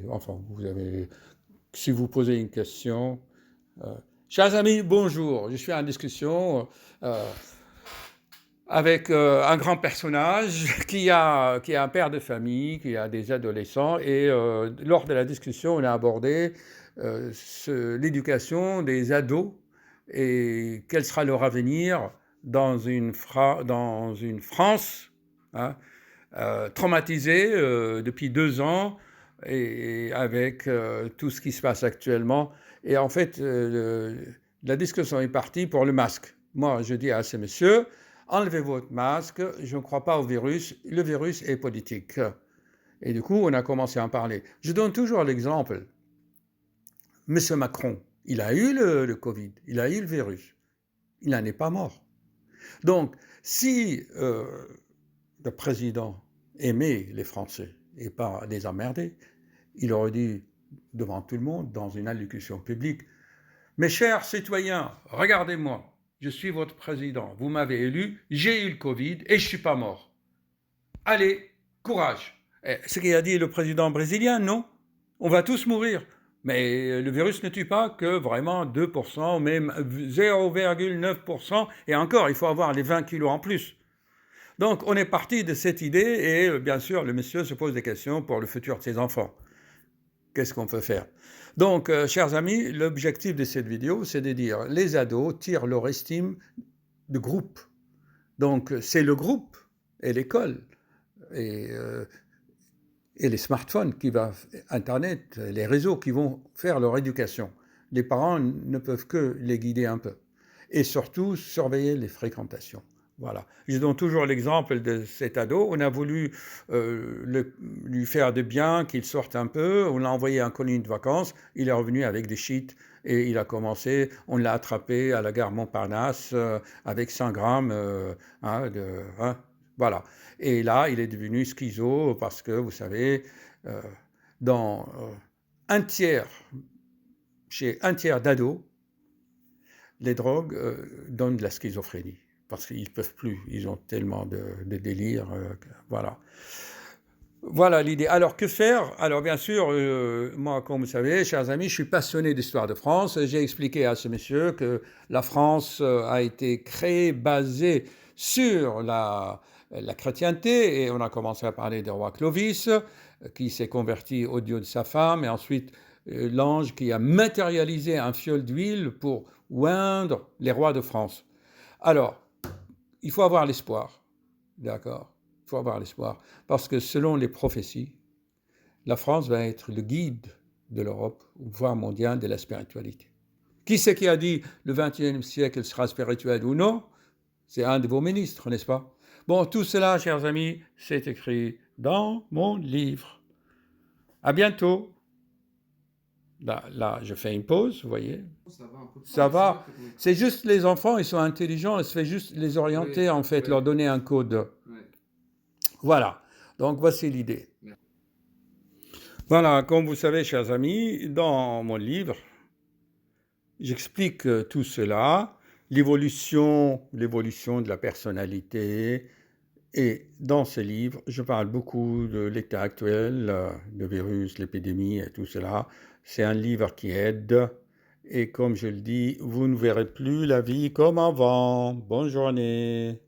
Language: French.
Enfin, si vous posez une question... Chers amis, bonjour. Je suis en discussion avec un grand personnage qui a un père de famille, qui a des adolescents, et lors de la discussion, on a abordé l'éducation des ados et quel sera leur avenir dans une France, hein, traumatisée depuis 2 ans et avec tout ce qui se passe actuellement. Et en fait, la discussion est partie pour le masque. Moi, je dis à ces messieurs, enlevez votre masque, je ne crois pas au virus, le virus est politique. Et du coup, on a commencé à en parler. Je donne toujours l'exemple. M. Macron, il a eu le Covid, il a eu le virus, il n'en est pas mort. Donc, si le président aimait les Français et pas les emmerder, il aurait dit devant tout le monde, dans une allocution publique, « Mes chers citoyens, regardez-moi, je suis votre président, vous m'avez élu, j'ai eu le Covid et je ne suis pas mort. Allez, courage !» Ce qu'a dit le président brésilien, non, on va tous mourir. Mais le virus ne tue pas que vraiment 2%, même 0,9%, et encore, il faut avoir les 20 kilos en plus. Donc, on est parti de cette idée, et bien sûr, le monsieur se pose des questions pour le futur de ses enfants. Qu'est-ce qu'on peut faire? Donc, chers amis, l'objectif de cette vidéo, c'est de dire les ados tirent leur estime de groupe. Donc, c'est le groupe et l'école et les smartphones Internet, les réseaux qui vont faire leur éducation. Les parents ne peuvent que les guider un peu. Et surtout, surveiller les fréquentations. Voilà. Je donne toujours l'exemple de cet ado. On a voulu lui faire de bien, qu'il sorte un peu. On l'a envoyé en colonie de vacances. Il est revenu avec des shit et il a commencé. On l'a attrapé à la gare Montparnasse avec 100 grammes. Voilà. Et là, il est devenu schizo parce que, vous savez, dans chez un tiers d'ados, les drogues donnent de la schizophrénie. Parce qu'ils ne peuvent plus, ils ont tellement de délire, voilà. Voilà l'idée. Alors, que faire? Alors, bien sûr, moi, comme vous savez, chers amis, je suis passionné d'histoire de France. J'ai expliqué à ce monsieur que la France a été créée, basée sur la chrétienté, et on a commencé à parler du roi Clovis, qui s'est converti au Dieu de sa femme, et ensuite l'ange qui a matérialisé un fiole d'huile pour oindre les rois de France. Alors, il faut avoir l'espoir, d'accord? Il faut avoir l'espoir, parce que selon les prophéties, la France va être le guide de l'Europe, voire mondiale, de la spiritualité. Qui c'est qui a dit le XXIe siècle sera spirituel ou non? C'est un de vos ministres, n'est-ce pas? Bon, tout cela, chers amis, c'est écrit dans mon livre. À bientôt. Là, je fais une pause, vous voyez. Ça va un peu. Ça va. C'est juste les enfants, ils sont intelligents, il se fait juste les orienter, en fait, leur donner un code. Voilà. Donc, voici l'idée. Voilà, comme vous savez, chers amis, dans mon livre, j'explique tout cela, l'évolution de la personnalité. Et dans ce livre, je parle beaucoup de l'état actuel, le virus, l'épidémie et tout cela. C'est un livre qui aide. Et comme je le dis, vous ne verrez plus la vie comme avant. Bonne journée.